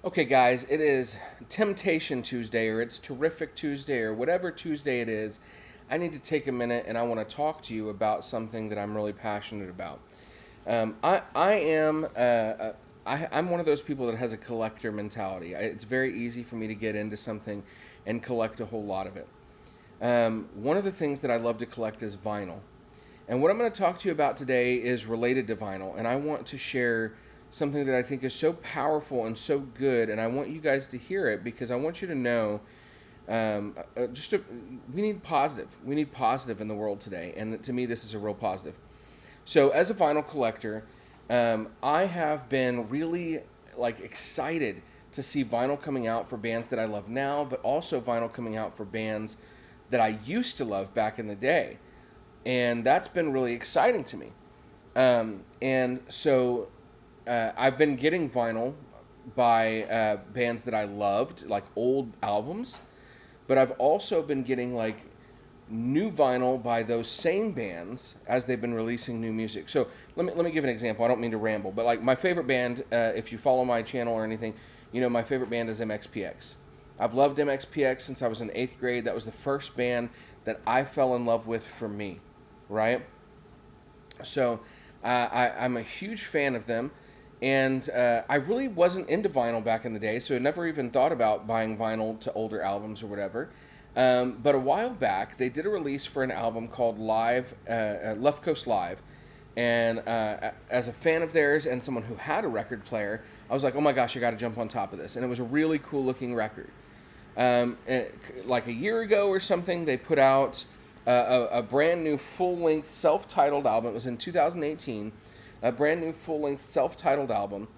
Okay, guys, it is Temptation Tuesday, or it's Terrific Tuesday, or whatever Tuesday it is. I need to take a minute and I want to talk to you about something that I'm really passionate about. I am I'm one of those people that has a collector mentality. It's very easy for me to get into something and collect a whole lot of it. One of the things that I love to collect is vinyl. And what I'm going to talk to you about today is related to vinyl, and I want to share something that I think is so powerful and so good, and I want you guys to hear it because I want you to know we need positive. We need positive in the world today, and to me, this is a real positive. So, as a vinyl collector, I have been really excited to see vinyl coming out for bands that I love now, but also vinyl coming out for bands that I used to love back in the day, and that's been really exciting to me. And so I've been getting vinyl by bands that I loved, like old albums, but I've also been getting new vinyl by those same bands as they've been releasing new music. So let me give an example. I don't mean to ramble, but my favorite band, if you follow my channel or anything, you know my favorite band is MxPx. I've loved MxPx since I was in 8th grade. That was the first band that I fell in love with for me, right? So I'm a huge fan of them. And I really wasn't into vinyl back in the day, so I never even thought about buying vinyl to older albums or whatever. But a while back, they did a release for an album called Left Coast Live. And as a fan of theirs and someone who had a record player, I was like, oh my gosh, I got to jump on top of this. And it was a really cool looking record. Like a year ago or something, they put out a brand new full-length self-titled album. It was in 2018. A brand new full-length self-titled album,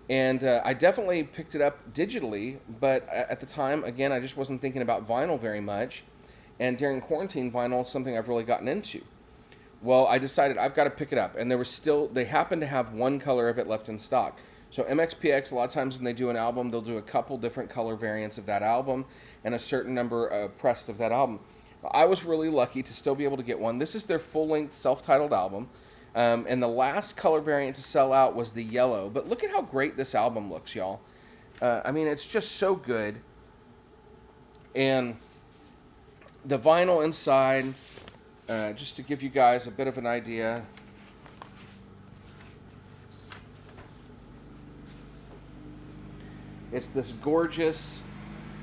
and I definitely picked it up digitally, but at the time, again, I just wasn't thinking about vinyl very much, and during quarantine, vinyl is something I've really gotten into. Well, I decided I've got to pick it up, and they happened to have one color of it left in stock. So MxPx, a lot of times when they do an album, they'll do a couple different color variants of that album, and a certain number pressed of that album. I was really lucky to still be able to get one. This is their full-length self-titled album. And the last color variant to sell out was the yellow. But look at how great this album looks, y'all. I mean, it's just so good. And the vinyl inside, just to give you guys a bit of an idea. It's this gorgeous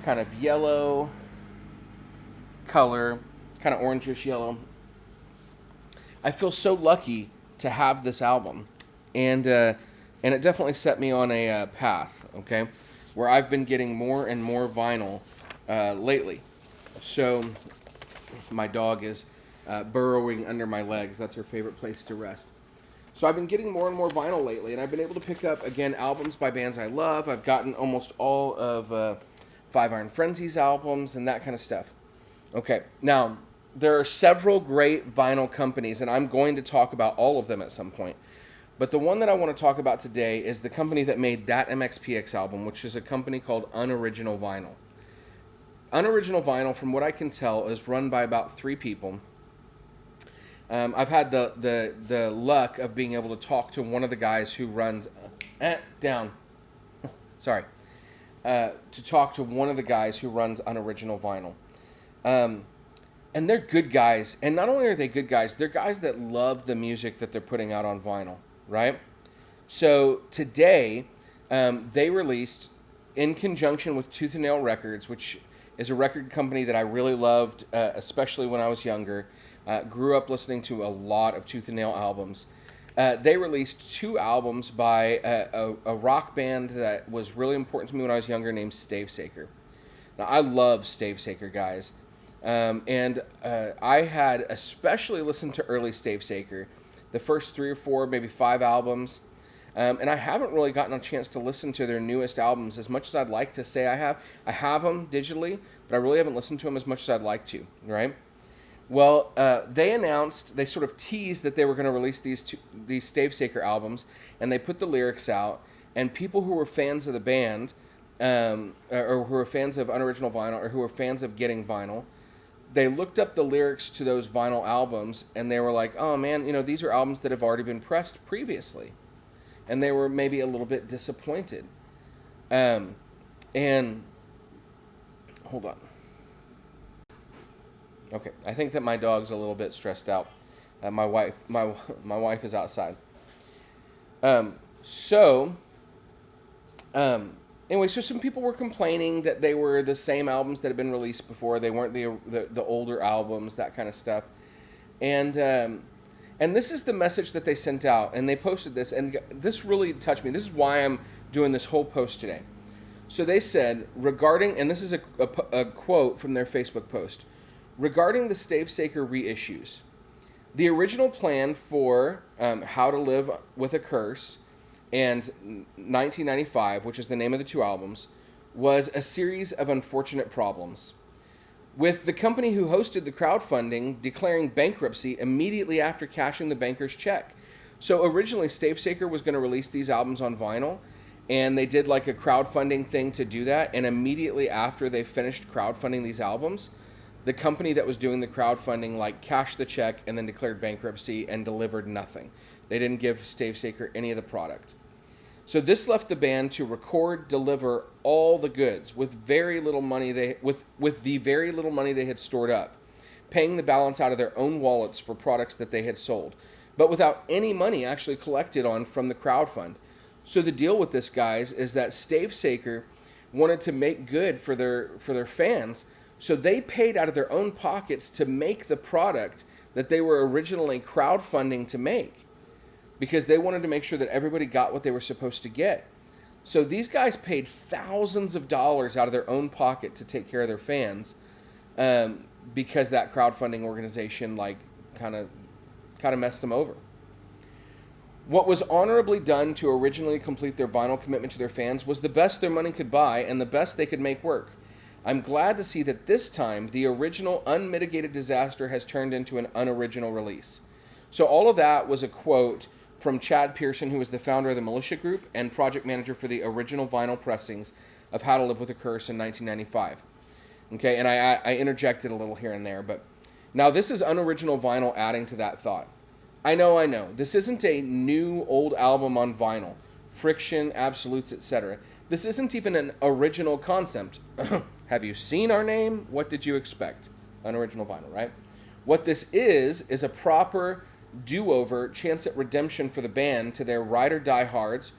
kind of yellow color, kind of orangish yellow. I feel so lucky to have this album, and it definitely set me on a path, okay, where I've been getting more and more vinyl lately. So my dog is burrowing under my legs. That's her favorite place to rest. So I've been getting more and more vinyl lately, and I've been able to pick up, again, albums by bands I love. I've gotten almost all of Five Iron Frenzy's albums and that kind of stuff. Okay, now, there are several great vinyl companies, and I'm going to talk about all of them at some point. But the one that I want to talk about today is the company that made that MxPx album, which is a company called UnoriginalVinyl. UnoriginalVinyl, from what I can tell, is run by about 3 people. I've had the luck of being able to talk to one of the guys who runs... Sorry. To talk to one of the guys who runs UnoriginalVinyl. And they're good guys. And not only are they good guys, they're guys that love the music that they're putting out on vinyl, right? So today, they released, in conjunction with Tooth and Nail Records, which is a record company that I really loved, especially when I was younger. Grew up listening to a lot of Tooth and Nail albums. They released 2 albums by a rock band that was really important to me when I was younger named Stavesacre. Now, I love Stavesacre, guys. I had especially listened to early Stavesacre, the first 3 or 4, maybe 5 albums, and I haven't really gotten a chance to listen to their newest albums as much as I'd like to say I have. I have them digitally, but I really haven't listened to them as much as I'd like to, right? Well, they sort of teased that they were going to release these Stavesacre albums, and they put the lyrics out, and people who were fans of the band, or who were fans of UnoriginalVinyl, or who were fans of getting vinyl, they looked up the lyrics to those vinyl albums, and they were like, oh man, these are albums that have already been pressed previously. And they were maybe a little bit disappointed. And hold on. Okay, I think that my dog's a little bit stressed out. My wife is outside. So anyway, so some people were complaining that they were the same albums that had been released before. They weren't the older albums, that kind of stuff. And this is the message that they sent out, and they posted this, and this really touched me. This is why I'm doing this whole post today. So they said, regarding, and this is a quote from their Facebook post, regarding the Stavesacre reissues, the original plan for How to Live with a Curse and 1995, which is the name of the two albums, was a series of unfortunate problems, with the company who hosted the crowdfunding declaring bankruptcy immediately after cashing the banker's check. So originally, Stavesacre was going to release these albums on vinyl, and they did like a crowdfunding thing to do that, and immediately after they finished crowdfunding these albums, the company that was doing the crowdfunding like cashed the check and then declared bankruptcy and delivered nothing. They didn't give Stavesacre any of the product. So this left the band to deliver all the goods with very little money with the very little money they had stored up, paying the balance out of their own wallets for products that they had sold, but without any money actually collected on from the crowdfund. So the deal with this, guys, is that Stavesacre wanted to make good for their fans, so they paid out of their own pockets to make the product that they were originally crowdfunding to make, because they wanted to make sure that everybody got what they were supposed to get. So these guys paid thousands of dollars out of their own pocket to take care of their fans, because that crowdfunding organization like kind of messed them over. What was honorably done to originally complete their vinyl commitment to their fans was the best their money could buy and the best they could make work. I'm glad to see that this time the original unmitigated disaster has turned into an unoriginal release. So all of that was a quote from Chad Pearson, who was the founder of the Militia Group and project manager for the original vinyl pressings of How to Live with a Curse in 1995. Okay, and I interjected a little here and there, but now this is unoriginal vinyl adding to that thought. I know. This isn't a new old album on vinyl. Friction, Absolutes, etc. This isn't even an original concept. Have you seen our name? What did you expect? Unoriginal vinyl, right? What this is a proper do-over chance at redemption for the band to their ride or die hards,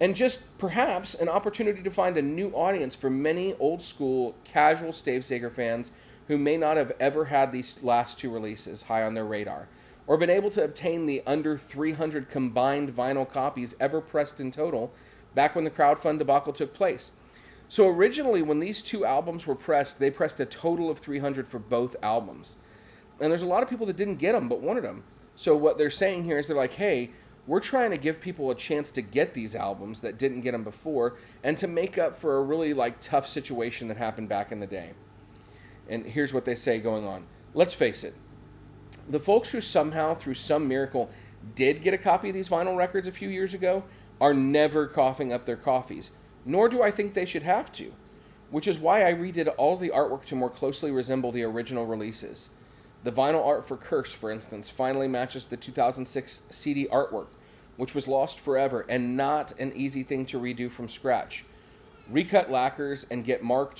and just perhaps an opportunity to find a new audience for many old school casual Stavesacre fans who may not have ever had these last two releases high on their radar, or been able to obtain the under 300 combined vinyl copies ever pressed in total back when the crowdfund debacle took place. So originally, when these two albums were pressed, they pressed a total of 300 for both albums. And there's a lot of people that didn't get them but wanted them. So what they're saying here is they're like, hey, we're trying to give people a chance to get these albums that didn't get them before, and to make up for a really like tough situation that happened back in the day. And here's what they say going on. Let's face it. The folks who somehow, through some miracle, did get a copy of these vinyl records a few years ago are never coughing up their coffees, nor do I think they should have to, which is why I redid all the artwork to more closely resemble the original releases. The vinyl art for Curse, for instance, finally matches the 2006 CD artwork, which was lost forever and not an easy thing to redo from scratch. Recut lacquers and got Mark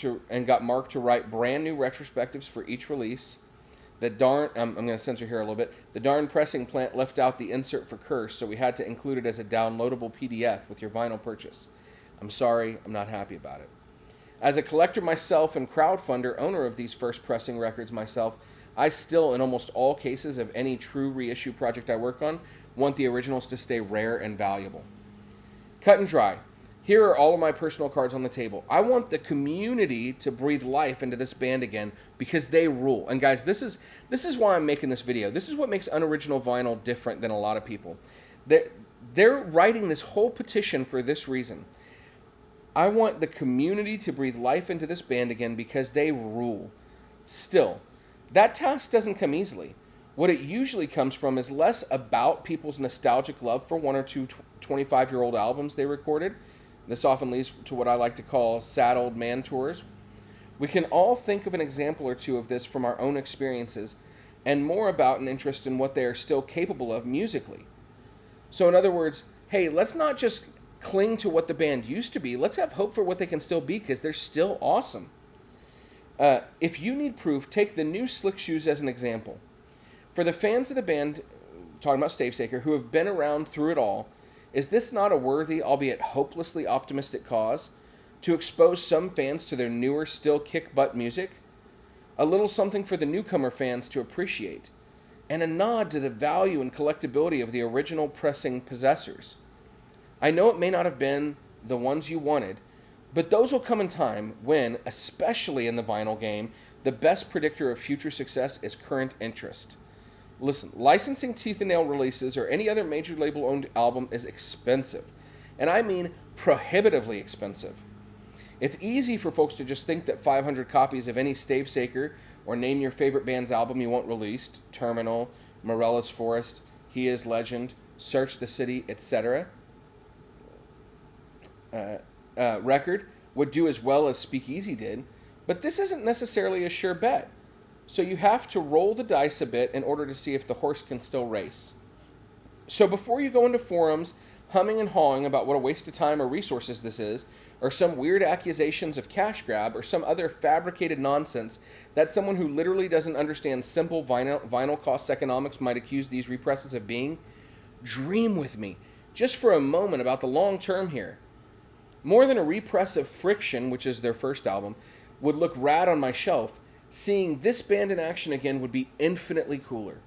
to write brand new retrospectives for each release. I'm going to censor here a little bit. The darn pressing plant left out the insert for Curse, so we had to include it as a downloadable PDF with your vinyl purchase. I'm sorry, I'm not happy about it. As a collector myself and crowdfunder, owner of these first pressing records myself, I still, in almost all cases of any true reissue project I work on, want the originals to stay rare and valuable. Cut and dry. Here are all of my personal cards on the table. I want the community to breathe life into this band again because they rule. And guys, this is why I'm making this video. This is what makes unoriginal vinyl different than a lot of people. They're writing this whole petition for this reason. I want the community to breathe life into this band again because they rule. Still, that task doesn't come easily. What it usually comes from is less about people's nostalgic love for one or two 25-year-old albums they recorded. This often leads to what I like to call sad old man tours. We can all think of an example or two of this from our own experiences, and more about an interest in what they are still capable of musically. So in other words, hey, let's not just cling to what the band used to be. Let's have hope for what they can still be, because they're still awesome. If you need proof, take the new Slick Shoes as an example. For the fans of the band, talking about Stavesacre, who have been around through it all, is this not a worthy, albeit hopelessly optimistic cause, to expose some fans to their newer, still kick-butt music? A little something for the newcomer fans to appreciate, and a nod to the value and collectability of the original pressing possessors. I know it may not have been the ones you wanted, but those will come in time when, especially in the vinyl game, the best predictor of future success is current interest. Listen, licensing Teeth and Nail releases or any other major label-owned album is expensive, and I mean prohibitively expensive. It's easy for folks to just think that 500 copies of any Stavesacre or name your favorite band's album you want released, Terminal, Morella's Forest, He Is Legend, Search the City, etc., record would do as well as Speakeasy did, but this isn't necessarily a sure bet. So you have to roll the dice a bit in order to see if the horse can still race. So before you go into forums humming and hawing about what a waste of time or resources this is, or some weird accusations of cash grab, or some other fabricated nonsense that someone who literally doesn't understand simple vinyl cost economics might accuse these represses of being, dream with me, just for a moment, about the long term here. More than a repress of Friction, which is their first album, would look rad on my shelf, seeing this band in action again would be infinitely cooler.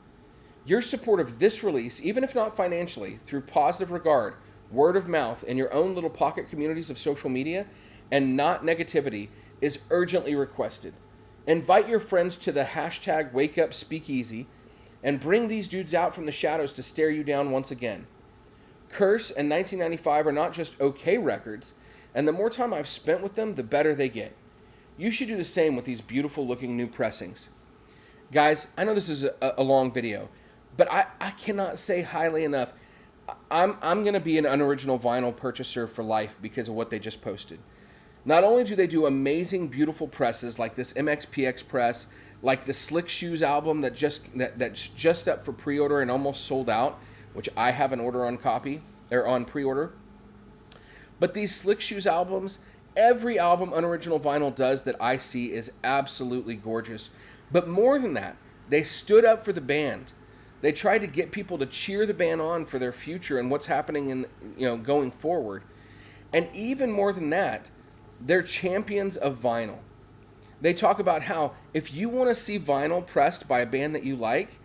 Your support of this release, even if not financially, through positive regard, word of mouth, and your own little pocket communities of social media, and not negativity, is urgently requested. Invite your friends to the hashtag WakeUpSpeakeasy, and bring these dudes out from the shadows to stare you down once again. Curse and 1995 are not just okay records, and the more time I've spent with them, the better they get. You should do the same with these beautiful looking new pressings. Guys, I know this is a long video, but I cannot say highly enough. I'm going to be an Unoriginal Vinyl purchaser for life because of what they just posted. Not only do they do amazing, beautiful presses like this MxPx press, like the Slick Shoes album that's just up for pre-order and almost sold out, which I have an order on copy, or on pre-order. But these Slick Shoes albums, every album Unoriginal Vinyl does that I see is absolutely gorgeous. But more than that, they stood up for the band. They tried to get people to cheer the band on for their future and what's happening in, going forward. And even more than that, they're champions of vinyl. They talk about how if you want to see vinyl pressed by a band that you like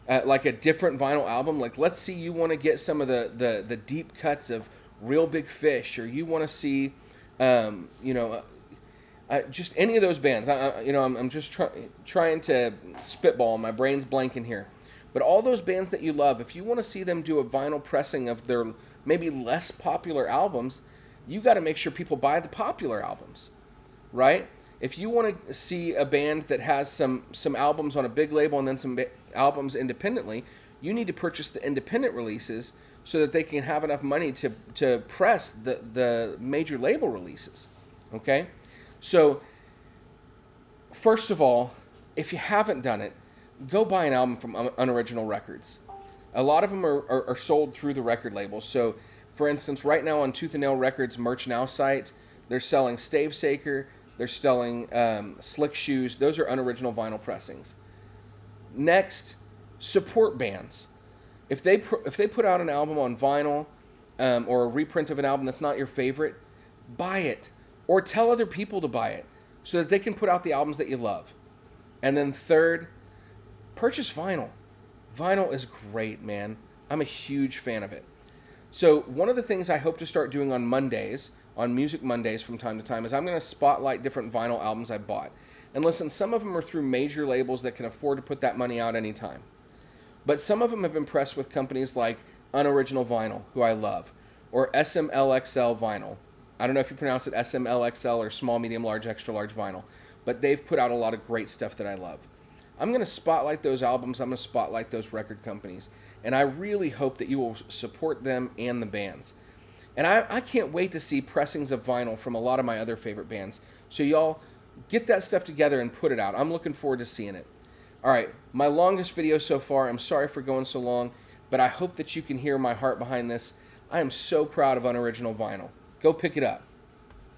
a different vinyl album, like let's see you want to get some of the deep cuts of Real Big Fish, or you want to see, just any of those bands. I'm just trying to spitball. My brain's blanking here. But all those bands that you love, if you want to see them do a vinyl pressing of their maybe less popular albums, you got to make sure people buy the popular albums, right? If you want to see a band that has some albums on a big label and then some albums independently, you need to purchase the independent releases so that they can have enough money to press the major label releases, okay? So, first of all, if you haven't done it, go buy an album from Unoriginal Records. A lot of them are sold through the record labels. So, for instance, right now on Tooth and Nail Records Merch Now site, they're selling Stavesacre, they're selling Slick Shoes. Those are Unoriginal Vinyl pressings. Next, support bands. If they put out an album on vinyl or a reprint of an album that's not your favorite, buy it. Or tell other people to buy it so that they can put out the albums that you love. And then third, purchase vinyl. Vinyl is great, man. I'm a huge fan of it. So one of the things I hope to start doing on Mondays, on Music Mondays from time to time, is I'm going to spotlight different vinyl albums I bought. And listen, some of them are through major labels that can afford to put that money out anytime. But some of them have been pressed with companies like Unoriginal Vinyl, who I love, or SMLXL Vinyl. I don't know if you pronounce it SMLXL or small, medium, large, extra large vinyl, but they've put out a lot of great stuff that I love. I'm going to spotlight those albums. I'm going to spotlight those record companies. And I really hope that you will support them and the bands. And I can't wait to see pressings of vinyl from a lot of my other favorite bands. So y'all get that stuff together and put it out. I'm looking forward to seeing it. All right, my longest video so far. I'm sorry for going so long, but I hope that you can hear my heart behind this. I am so proud of Unoriginal Vinyl. Go pick it up.